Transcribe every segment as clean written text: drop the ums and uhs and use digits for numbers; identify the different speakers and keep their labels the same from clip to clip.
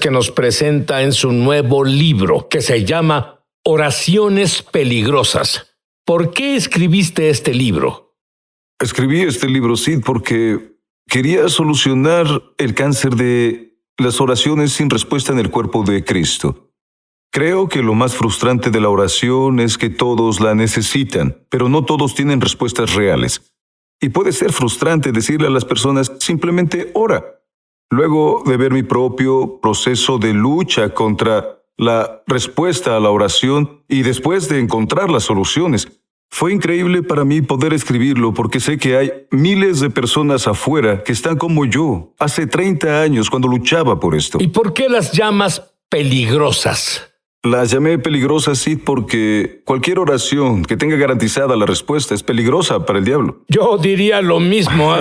Speaker 1: que nos presenta en su nuevo libro, que se llama Oraciones Peligrosas. ¿Por qué escribiste este libro?
Speaker 2: Escribí este libro, Sid, porque quería solucionar el cáncer de las oraciones sin respuesta en el cuerpo de Cristo. Creo que lo más frustrante de la oración es que todos la necesitan, pero no todos tienen respuestas reales. Y puede ser frustrante decirle a las personas, simplemente ora. Luego de ver mi propio proceso de lucha contra la respuesta a la oración y después de encontrar las soluciones, fue increíble para mí poder escribirlo porque sé que hay miles de personas afuera que están como yo, hace 30 años cuando luchaba por esto.
Speaker 1: ¿Y por qué las llamas peligrosas?
Speaker 2: Las llamé peligrosas, sí, porque cualquier oración que tenga garantizada la respuesta es peligrosa para el diablo.
Speaker 1: Yo diría lo mismo.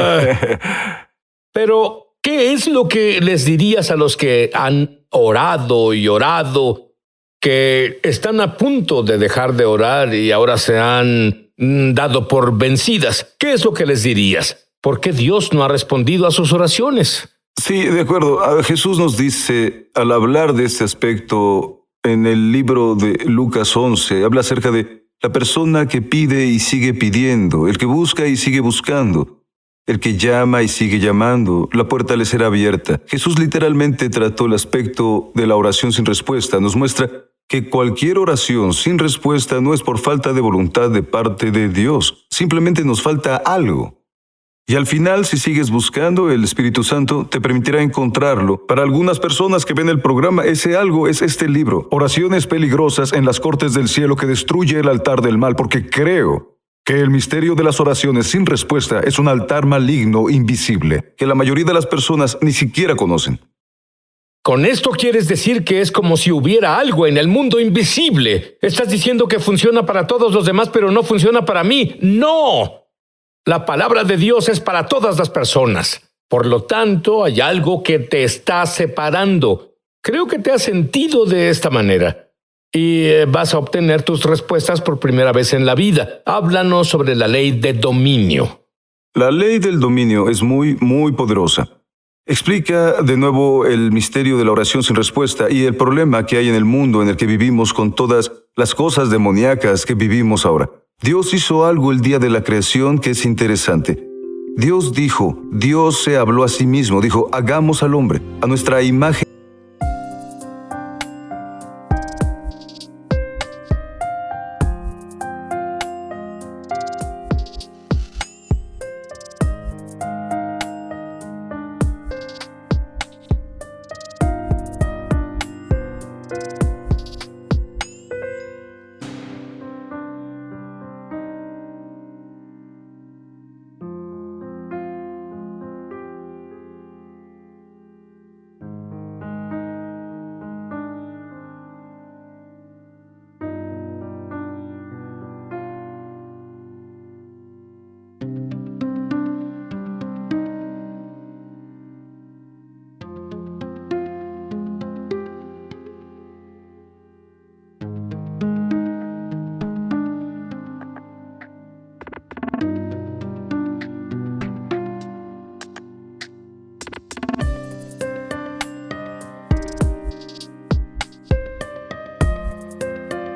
Speaker 1: Pero, ¿qué es lo que les dirías a los que han orado y orado, que están a punto de dejar de orar y ahora se han dado por vencidas? ¿Qué es lo que les dirías? ¿Por qué Dios no ha respondido a sus oraciones?
Speaker 2: Sí, de acuerdo. Jesús nos dice, al hablar de este aspecto, en el libro de Lucas 11, habla acerca de la persona que pide y sigue pidiendo, el que busca y sigue buscando, el que llama y sigue llamando, la puerta le será abierta. Jesús literalmente trató el aspecto de la oración sin respuesta. Nos muestra que cualquier oración sin respuesta no es por falta de voluntad de parte de Dios. Simplemente nos falta algo. Y al final, si sigues buscando, el Espíritu Santo te permitirá encontrarlo. Para algunas personas que ven el programa, ese algo es este libro, Oraciones Peligrosas en las Cortes del Cielo, que destruye el altar del mal, porque creo que el misterio de las oraciones sin respuesta es un altar maligno invisible, que la mayoría de las personas ni siquiera conocen.
Speaker 1: Con esto quieres decir que es como si hubiera algo en el mundo invisible. Estás diciendo que funciona para todos los demás, pero no funciona para mí. ¡No! La palabra de Dios es para todas las personas. Por lo tanto, hay algo que te está separando. Creo que te has sentido de esta manera. Y vas a obtener tus respuestas por primera vez en la vida. Háblanos sobre la ley de dominio.
Speaker 2: La ley del dominio es muy poderosa. Explica de nuevo el misterio de la oración sin respuesta y el problema que hay en el mundo en el que vivimos con todas las cosas demoníacas que vivimos ahora. Dios hizo algo el día de la creación que es interesante. Dios se habló a sí mismo, dijo, hagamos al hombre a nuestra imagen.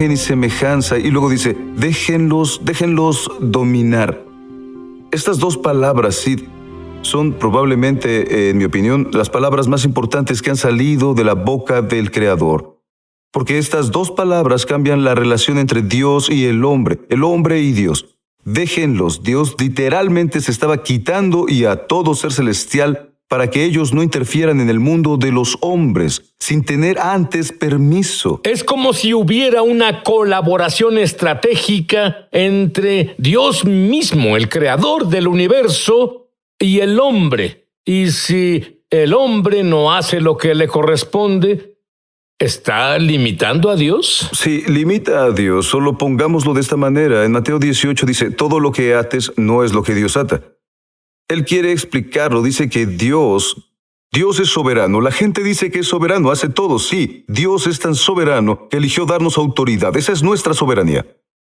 Speaker 2: Y semejanza, y luego dice, déjenlos dominar. Estas dos palabras, Sid, son probablemente, en mi opinión, las palabras más importantes que han salido de la boca del Creador. Porque estas dos palabras cambian la relación entre Dios y el hombre y Dios. Déjenlos, Dios literalmente se estaba quitando y a todo ser celestial para que ellos no interfieran en el mundo de los hombres, sin tener antes permiso.
Speaker 1: Es como si hubiera una colaboración estratégica entre Dios mismo, el creador del universo, y el hombre. Y si el hombre no hace lo que le corresponde, ¿está limitando a Dios?
Speaker 2: Sí, limita a Dios. Solo pongámoslo de esta manera. En Mateo 18 dice, todo lo que ates no es lo que Dios ata. Él quiere explicarlo, dice que Dios es soberano. La gente dice que es soberano, hace todo, sí. Dios es tan soberano que eligió darnos autoridad. Esa es nuestra soberanía.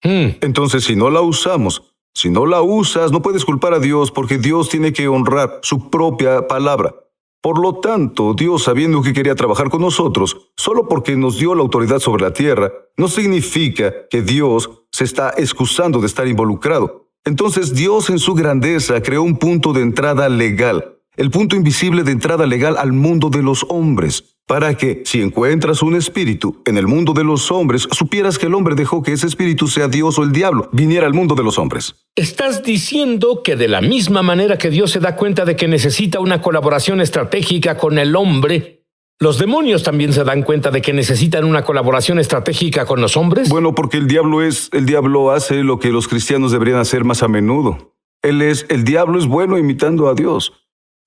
Speaker 2: Entonces, si no la usamos, si no la usas, no puedes culpar a Dios porque Dios tiene que honrar su propia palabra. Por lo tanto, Dios, sabiendo que quería trabajar con nosotros, solo porque nos dio la autoridad sobre la tierra, no significa que Dios se está excusando de estar involucrado. Entonces, Dios en su grandeza creó un punto de entrada legal, el punto invisible de entrada legal al mundo de los hombres, para que, si encuentras un espíritu en el mundo de los hombres, supieras que el hombre dejó que ese espíritu, sea Dios o el diablo, viniera al mundo de los hombres.
Speaker 1: Estás diciendo que de la misma manera que Dios se da cuenta de que necesita una colaboración estratégica con el hombre, ¿los demonios también se dan cuenta de que necesitan una colaboración estratégica con los hombres?
Speaker 2: Bueno, porque el diablo hace lo que los cristianos deberían hacer más a menudo. El diablo es bueno imitando a Dios.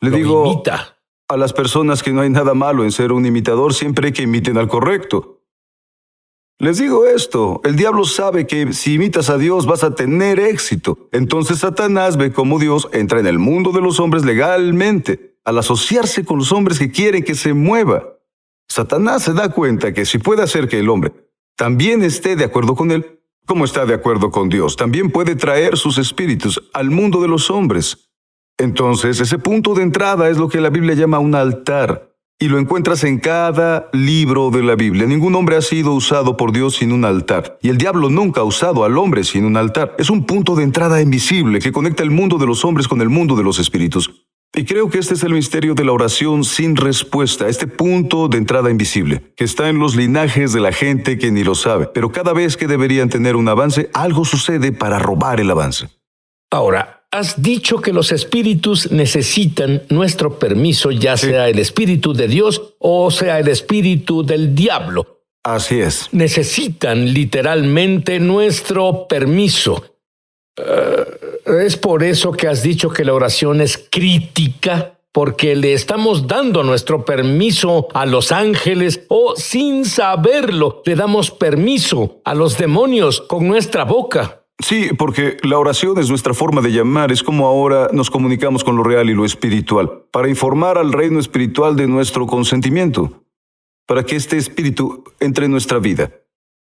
Speaker 2: Le digo
Speaker 1: Imita
Speaker 2: a las personas que no hay nada malo en ser un imitador siempre que imiten al correcto. Les digo esto, el diablo sabe que si imitas a Dios vas a tener éxito. Entonces Satanás ve cómo Dios entra en el mundo de los hombres legalmente, al asociarse con los hombres que quieren que se mueva. Satanás se da cuenta que si puede hacer que el hombre también esté de acuerdo con él, como está de acuerdo con Dios, también puede traer sus espíritus al mundo de los hombres. Entonces, ese punto de entrada es lo que la Biblia llama un altar, y lo encuentras en cada libro de la Biblia. Ningún hombre ha sido usado por Dios sin un altar, y el diablo nunca ha usado al hombre sin un altar. Es un punto de entrada invisible que conecta el mundo de los hombres con el mundo de los espíritus. Y creo que este es el misterio de la oración sin respuesta, este punto de entrada invisible, que está en los linajes de la gente que ni lo sabe. Pero cada vez que deberían tener un avance, algo sucede para robar el avance.
Speaker 1: Ahora, has dicho que los espíritus necesitan nuestro permiso, ya sea el espíritu de Dios o sea el espíritu del diablo.
Speaker 2: Así es.
Speaker 1: Necesitan literalmente nuestro permiso. ¿Es por eso que has dicho que la oración es crítica? Porque le estamos dando nuestro permiso a los ángeles o, sin saberlo, le damos permiso a los demonios con nuestra boca.
Speaker 2: Sí, porque la oración es nuestra forma de llamar, es como ahora nos comunicamos con lo real y lo espiritual, para informar al reino espiritual de nuestro consentimiento, para que este espíritu entre en nuestra vida.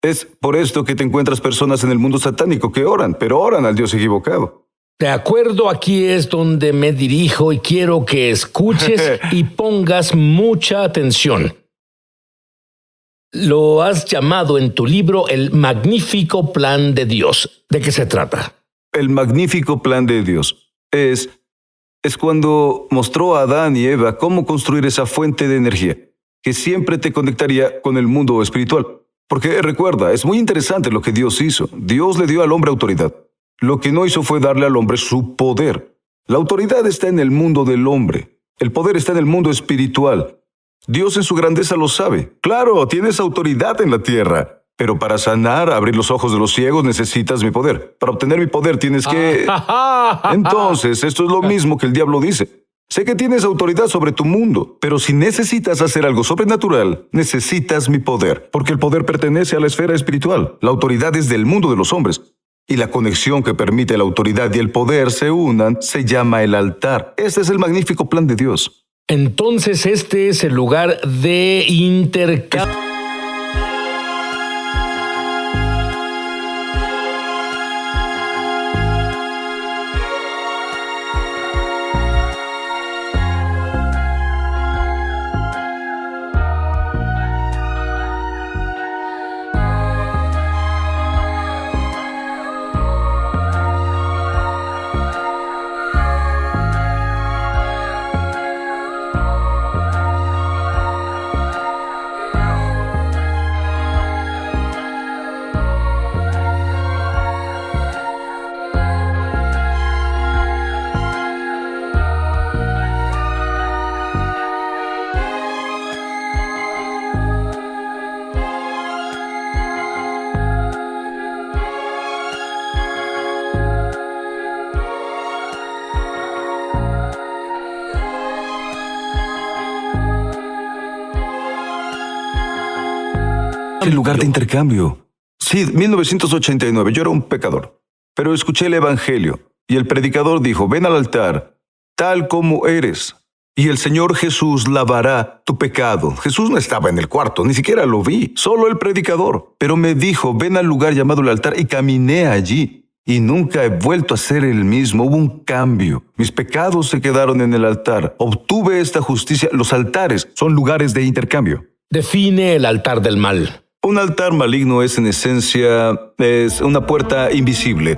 Speaker 2: Es por esto que te encuentras personas en el mundo satánico que oran, pero oran al Dios equivocado.
Speaker 1: De acuerdo, aquí es donde me dirijo y quiero que escuches y pongas mucha atención. Lo has llamado en tu libro el magnífico plan de Dios. ¿De qué se trata?
Speaker 2: El magnífico plan de Dios es cuando mostró a Adán y Eva cómo construir esa fuente de energía que siempre te conectaría con el mundo espiritual. Porque recuerda, es muy interesante lo que Dios hizo. Dios le dio al hombre autoridad. Lo que no hizo fue darle al hombre su poder. La autoridad está en el mundo del hombre. El poder está en el mundo espiritual. Dios en su grandeza lo sabe. Claro, tienes autoridad en la tierra, pero para sanar, abrir los ojos de los ciegos, necesitas mi poder. Para obtener mi poder tienes que... Entonces, esto es lo mismo que el diablo dice. Sé que tienes autoridad sobre tu mundo, pero si necesitas hacer algo sobrenatural, necesitas mi poder, porque el poder pertenece a la esfera espiritual. La autoridad es del mundo de los hombres. Y la conexión que permite la autoridad y el poder se unan se llama el altar. Este es el magnífico plan de Dios.
Speaker 1: Entonces este es el lugar de intercambio.
Speaker 2: El lugar de intercambio. Sí, 1989, yo era un pecador, pero escuché el evangelio y el predicador dijo, ven al altar, tal como eres, y el Señor Jesús lavará tu pecado. Jesús no estaba en el cuarto, ni siquiera lo vi, solo el predicador, pero me dijo, ven al lugar llamado el altar, y caminé allí. y nunca he vuelto a ser el mismo. Hubo un cambio. Mis pecados se quedaron en el altar. Obtuve esta justicia. Los altares son lugares de intercambio.
Speaker 1: Define el altar del mal.
Speaker 2: Un altar maligno es en esencia una puerta invisible.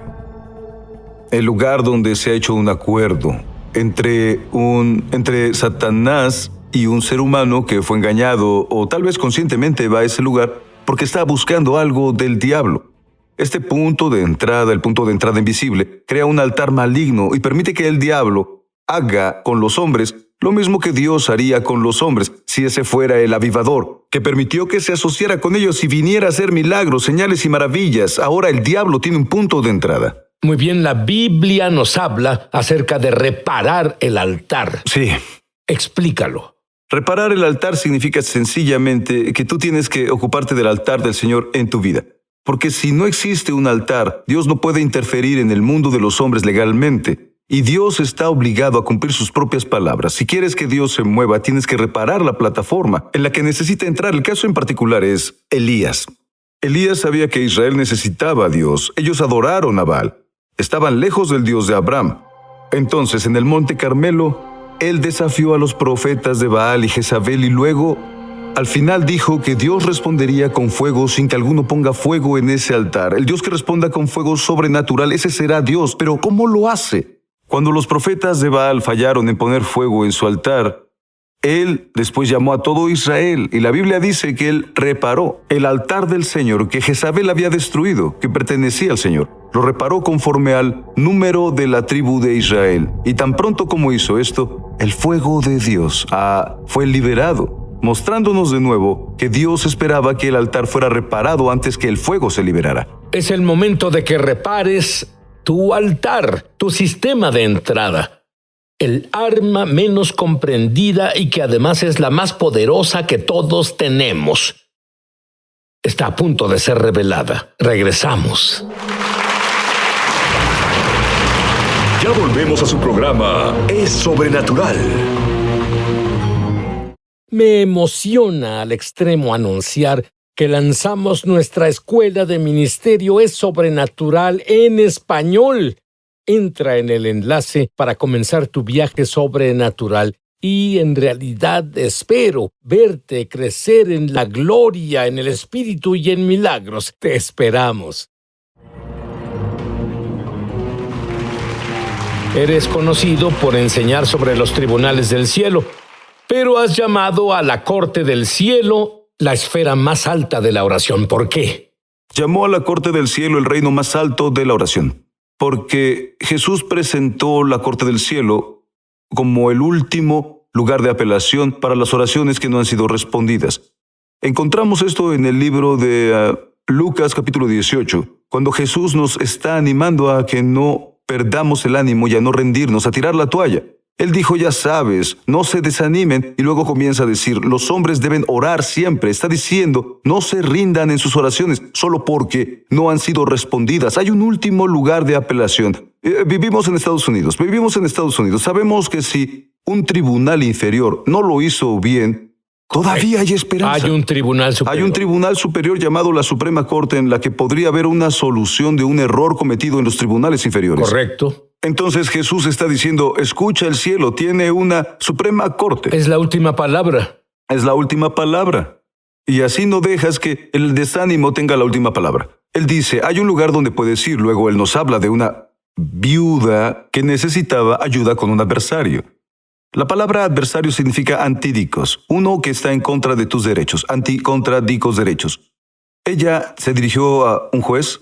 Speaker 2: El lugar donde se ha hecho un acuerdo entre Satanás y un ser humano que fue engañado o tal vez conscientemente va a ese lugar porque está buscando algo del diablo. Este punto de entrada, el punto de entrada invisible, crea un altar maligno y permite que el diablo haga con los hombres lo mismo que Dios haría con los hombres si ese fuera el avivador, que permitió que se asociara con ellos y viniera a hacer milagros, señales y maravillas. Ahora el diablo tiene un punto de entrada.
Speaker 1: Muy bien, la Biblia nos habla acerca de reparar el altar.
Speaker 2: Sí.
Speaker 1: Explícalo.
Speaker 2: Reparar el altar significa sencillamente que tú tienes que ocuparte del altar del Señor en tu vida. Porque si no existe un altar, Dios no puede interferir en el mundo de los hombres legalmente. Y Dios está obligado a cumplir sus propias palabras. Si quieres que Dios se mueva, tienes que reparar la plataforma en la que necesita entrar. El caso en particular es Elías. Elías sabía que Israel necesitaba a Dios. Ellos adoraron a Baal. Estaban lejos del Dios de Abraham. Entonces, en el monte Carmelo, él desafió a los profetas de Baal y Jezabel y luego, al final dijo que Dios respondería con fuego sin que alguno ponga fuego en ese altar. El Dios que responda con fuego sobrenatural, ese será Dios. Pero ¿cómo lo hace? Cuando los profetas de Baal fallaron en poner fuego en su altar, él después llamó a todo Israel y la Biblia dice que él reparó el altar del Señor que Jezabel había destruido, que pertenecía al Señor. Lo reparó conforme al número de la tribu de Israel. Y tan pronto como hizo esto, el fuego de Dios fue liberado, mostrándonos de nuevo que Dios esperaba que el altar fuera reparado antes que el fuego se liberara.
Speaker 1: Es el momento de que repares tu altar, tu sistema de entrada. El arma menos comprendida y que además es la más poderosa que todos tenemos. Está a punto de ser revelada. Regresamos.
Speaker 3: Ya volvemos a su programa Es Sobrenatural.
Speaker 1: Me emociona al extremo anunciar que lanzamos nuestra escuela de ministerio Es Sobrenatural en español. Entra en el enlace para comenzar tu viaje sobrenatural y en realidad espero verte crecer en la gloria, en el Espíritu y en milagros. Te esperamos. Eres conocido por enseñar sobre los tribunales del cielo, pero has llamado a la corte del cielo la esfera más alta de la oración. ¿Por qué?
Speaker 2: Llamó a la corte del cielo el reino más alto de la oración, porque Jesús presentó la corte del cielo como el último lugar de apelación para las oraciones que no han sido respondidas. Encontramos esto en el libro de Lucas capítulo 18, cuando Jesús nos está animando a que no perdamos el ánimo y a no rendirnos, a tirar la toalla. Él dijo, ya sabes, no se desanimen, y luego comienza a decir, los hombres deben orar siempre. Está diciendo, no se rindan en sus oraciones solo porque no han sido respondidas. Hay un último lugar de apelación. Vivimos en Estados Unidos. Sabemos que si un tribunal inferior no lo hizo bien, todavía hay esperanza.
Speaker 1: Hay un tribunal superior.
Speaker 2: Hay un tribunal superior llamado la Suprema Corte en la que podría haber una solución de un error cometido en los tribunales inferiores.
Speaker 1: Correcto.
Speaker 2: Entonces Jesús está diciendo, escucha, el cielo tiene una Suprema Corte.
Speaker 1: Es la última palabra.
Speaker 2: Es la última palabra. Y así no dejas que el desánimo tenga la última palabra. Él dice, hay un lugar donde puedes ir. Luego él nos habla de una viuda que necesitaba ayuda con un adversario. La palabra adversario significa antidicos, uno que está en contra de tus derechos, contra dicos derechos. Ella se dirigió a un juez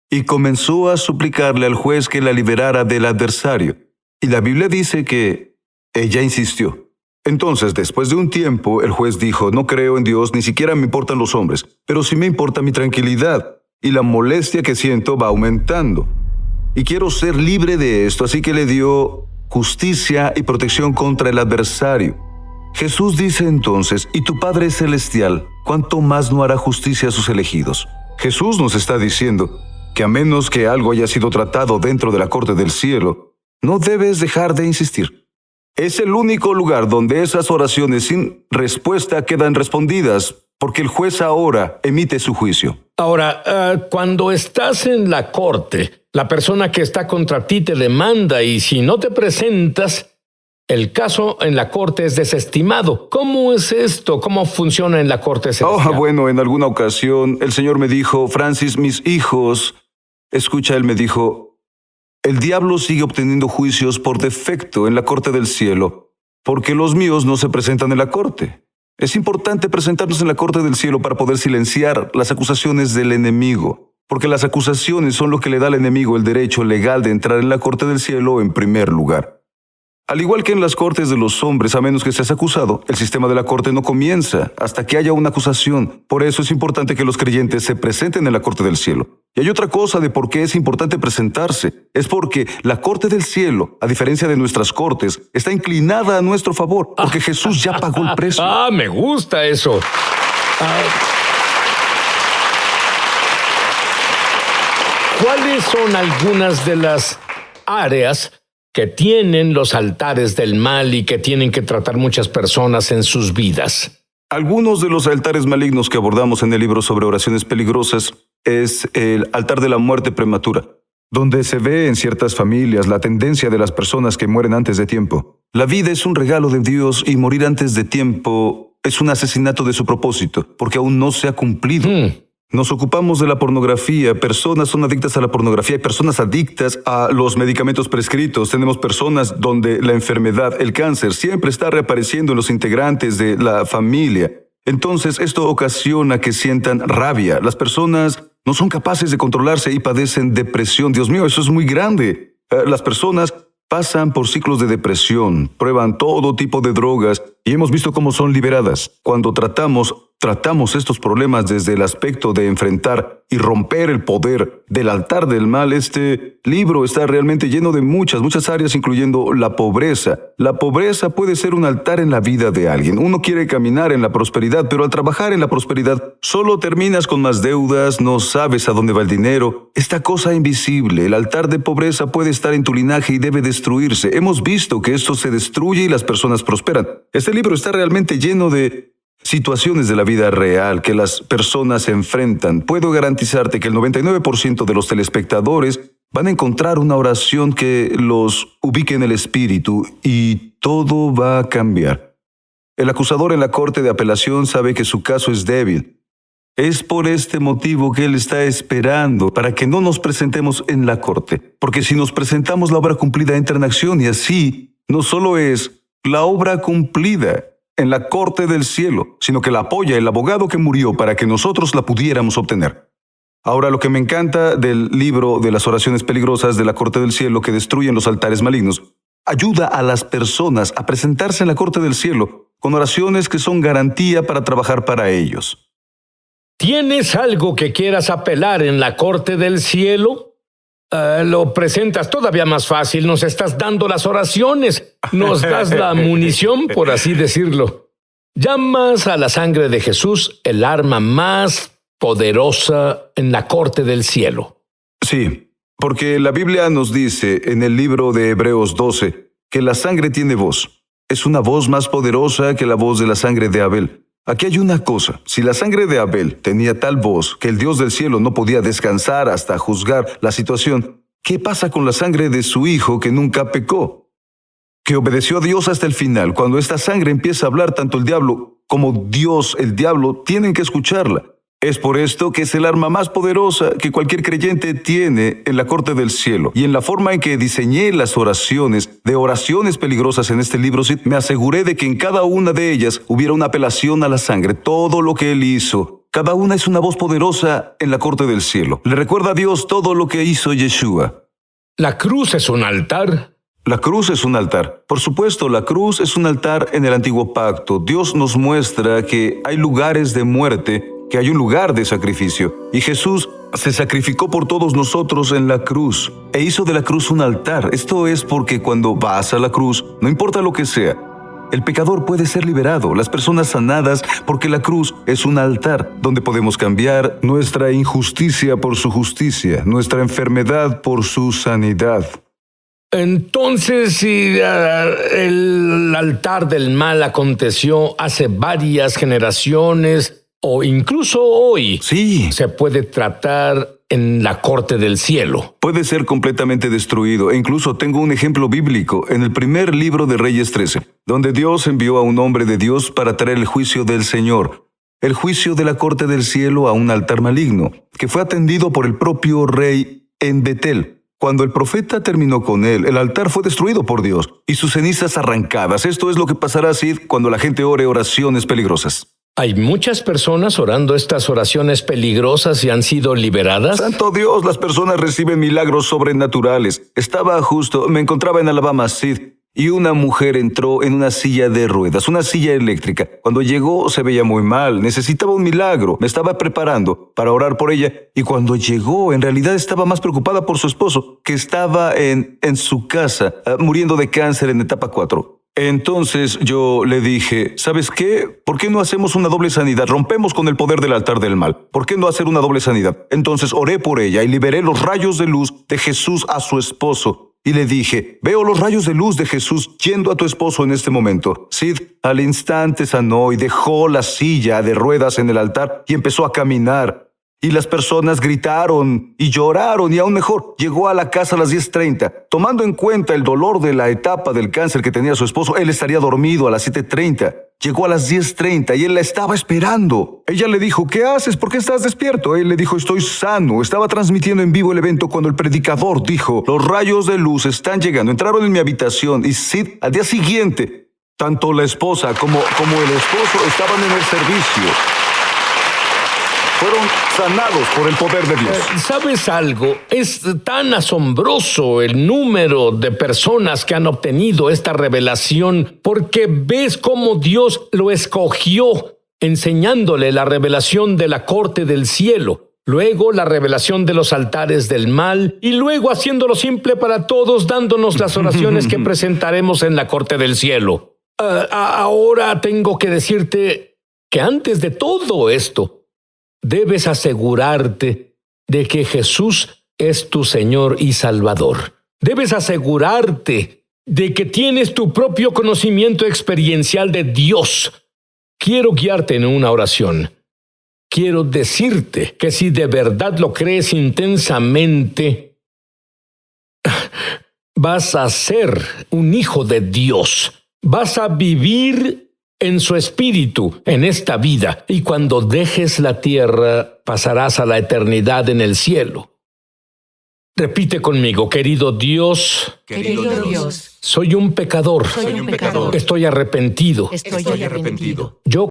Speaker 2: y comenzó a suplicarle al juez que la liberara del adversario. Y la Biblia dice que ella insistió. Entonces, después de un tiempo, el juez dijo, no creo en Dios, ni siquiera me importan los hombres, pero sí me importa mi tranquilidad, y la molestia que siento va aumentando. Y quiero ser libre de esto, así que le dio justicia y protección contra el adversario. Jesús dice entonces, y tu Padre Celestial, ¿cuánto más no hará justicia a sus elegidos? Jesús nos está diciendo que a menos que algo haya sido tratado dentro de la corte del cielo, no debes dejar de insistir. Es el único lugar donde esas oraciones sin respuesta quedan respondidas, porque el juez ahora emite su juicio.
Speaker 1: Ahora, cuando estás en la corte La persona que está contra ti te demanda y si no te presentas, el caso en la corte es desestimado. ¿Cómo es esto? ¿Cómo funciona en la corte celestial?
Speaker 2: Bueno, en alguna ocasión el Señor me dijo, Francis, mis hijos, escucha, Él me dijo, el diablo sigue obteniendo juicios por defecto en la corte del cielo, porque los míos no se presentan en la corte. Es importante presentarnos en la corte del cielo para poder silenciar las acusaciones del enemigo, porque las acusaciones son lo que le da al enemigo el derecho legal de entrar en la corte del cielo en primer lugar. Al igual que en las cortes de los hombres, a menos que seas acusado, el sistema de la corte no comienza hasta que haya una acusación. Por eso es importante que los creyentes se presenten en la corte del cielo. Y hay otra cosa de por qué es importante presentarse. Es porque la corte del cielo, a diferencia de nuestras cortes, está inclinada a nuestro favor, porque Jesús ya pagó el precio.
Speaker 1: Me gusta eso. ¿Cuáles son algunas de las áreas que tienen los altares del mal y que tienen que tratar muchas personas en sus vidas?
Speaker 2: Algunos de los altares malignos que abordamos en el libro sobre oraciones peligrosas es el altar de la muerte prematura, donde se ve en ciertas familias la tendencia de las personas que mueren antes de tiempo. La vida es un regalo de Dios y morir antes de tiempo es un asesinato de su propósito, porque aún no se ha cumplido. Nos ocupamos de la pornografía, personas son adictas a la pornografía, hay personas adictas a los medicamentos prescritos, tenemos personas donde la enfermedad, el cáncer, siempre está reapareciendo en los integrantes de la familia. Entonces, esto ocasiona que sientan rabia. Las personas no son capaces de controlarse y padecen depresión. Dios mío, eso es muy grande. Las personas pasan por ciclos de depresión, prueban todo tipo de drogas y hemos visto cómo son liberadas. Cuando tratamos estos problemas desde el aspecto de enfrentar y romper el poder del altar del mal, este libro está realmente lleno de muchas áreas, incluyendo la pobreza. La pobreza puede ser un altar en la vida de alguien. Uno quiere caminar en la prosperidad, pero al trabajar en la prosperidad solo terminas con más deudas, no sabes a dónde va el dinero. Esta cosa invisible, el altar de pobreza puede estar en tu linaje y debe destruirse. Hemos visto que esto se destruye y las personas prosperan. Este libro está realmente lleno de situaciones de la vida real que las personas enfrentan. Puedo garantizarte que el 99% de los telespectadores van a encontrar una oración que los ubique en el espíritu y todo va a cambiar. El acusador en la corte de apelación sabe que su caso es débil. Es por este motivo que él está esperando para que no nos presentemos en la corte. Porque si nos presentamos, la obra cumplida entra en acción y así no solo es la obra cumplida en la corte del cielo, sino que la apoya el abogado que murió para que nosotros la pudiéramos obtener. Ahora, lo que me encanta del libro de las oraciones peligrosas de la corte del cielo que destruyen los altares malignos, ayuda a las personas a presentarse en la corte del cielo con oraciones que son garantía para trabajar para ellos.
Speaker 1: ¿Tienes algo que quieras apelar en la corte del cielo? Lo presentas todavía más fácil, nos estás dando las oraciones, nos das la munición, por así decirlo. Llamas a la sangre de Jesús el arma más poderosa en la corte del cielo.
Speaker 2: Sí, porque la Biblia nos dice en el libro de Hebreos 12 que la sangre tiene voz. Es una voz más poderosa que la voz de la sangre de Abel. Aquí hay una cosa, si la sangre de Abel tenía tal voz que el Dios del cielo no podía descansar hasta juzgar la situación, ¿qué pasa con la sangre de su hijo que nunca pecó? Que obedeció a Dios hasta el final. Cuando esta sangre empieza a hablar, tanto el diablo como Dios, el diablo, tienen que escucharla. Es por esto que es el arma más poderosa que cualquier creyente tiene en la corte del cielo. Y en la forma en que diseñé las oraciones peligrosas en este libro, me aseguré de que en cada una de ellas hubiera una apelación a la sangre. Todo lo que él hizo, cada una es una voz poderosa en la corte del cielo. Le recuerda a Dios todo lo que hizo Yeshua.
Speaker 1: ¿La cruz es un altar?
Speaker 2: La cruz es un altar. Por supuesto, la cruz es un altar en el antiguo pacto. Dios nos muestra que hay lugares de muerte, que hay un lugar de sacrificio. Y Jesús se sacrificó por todos nosotros en la cruz e hizo de la cruz un altar. Esto es porque cuando vas a la cruz, no importa lo que sea, el pecador puede ser liberado, las personas sanadas, porque la cruz es un altar donde podemos cambiar nuestra injusticia por su justicia, nuestra enfermedad por su sanidad.
Speaker 1: Entonces, si el altar del mal aconteció hace varias generaciones, o incluso hoy,
Speaker 2: Sí.
Speaker 1: se puede tratar en la corte del cielo.
Speaker 2: Puede ser completamente destruido, e incluso tengo un ejemplo bíblico en el primer libro de Reyes 13, donde Dios envió a un hombre de Dios para traer el juicio del Señor, el juicio de la corte del cielo a un altar maligno, que fue atendido por el propio rey en Betel. Cuando el profeta terminó con él, el altar fue destruido por Dios y sus cenizas arrancadas. Esto es lo que pasará así cuando la gente ore oraciones peligrosas.
Speaker 1: Hay muchas personas orando estas oraciones peligrosas y han sido liberadas.
Speaker 2: Santo Dios, las personas reciben milagros sobrenaturales. Me encontraba en Alabama, Sid, y una mujer entró en una silla de ruedas, una silla eléctrica. Cuando llegó se veía muy mal, necesitaba un milagro. Me estaba preparando para orar por ella, y cuando llegó, en realidad estaba más preocupada por su esposo, que estaba en su casa, muriendo de cáncer en etapa 4. Entonces yo le dije, ¿sabes qué? ¿Por qué no hacemos una doble sanidad? Rompemos con el poder del altar del mal. ¿Por qué no hacer una doble sanidad? Entonces oré por ella y liberé los rayos de luz de Jesús a su esposo. Y le dije, veo los rayos de luz de Jesús yendo a tu esposo en este momento. Sid al instante sanó y dejó la silla de ruedas en el altar y empezó a caminar. Y las personas gritaron y lloraron, y aún mejor, llegó a la casa a las 10:30. Tomando en cuenta el dolor de la etapa del cáncer que tenía su esposo, él estaría dormido a las 7:30. Llegó a las 10:30 y él la estaba esperando. Ella le dijo, ¿qué haces? ¿Por qué estás despierto? Él le dijo, estoy sano. Estaba transmitiendo en vivo el evento cuando el predicador dijo, los rayos de luz están llegando. Entraron en mi habitación y Sid, al día siguiente, tanto la esposa como el esposo estaban en el servicio. Fueron sanados por el poder de Dios.
Speaker 1: ¿Sabes algo? Es tan asombroso el número de personas que han obtenido esta revelación, porque ves cómo Dios lo escogió, enseñándole la revelación de la corte del cielo, luego la revelación de los altares del mal, y luego haciéndolo simple para todos, dándonos las oraciones que presentaremos en la corte del cielo. Ahora tengo que decirte que antes de todo esto, debes asegurarte de que Jesús es tu Señor y Salvador. Debes asegurarte de que tienes tu propio conocimiento experiencial de Dios. Quiero guiarte en una oración. Quiero decirte que si de verdad lo crees intensamente, vas a ser un hijo de Dios. Vas a vivir en su espíritu, en esta vida, y cuando dejes la tierra, pasarás a la eternidad en el cielo. Repite conmigo, querido Dios.
Speaker 4: Querido Dios,
Speaker 1: Soy un pecador.
Speaker 4: soy un pecador.
Speaker 1: Estoy arrepentido.
Speaker 4: Estoy arrepentido.
Speaker 1: Yo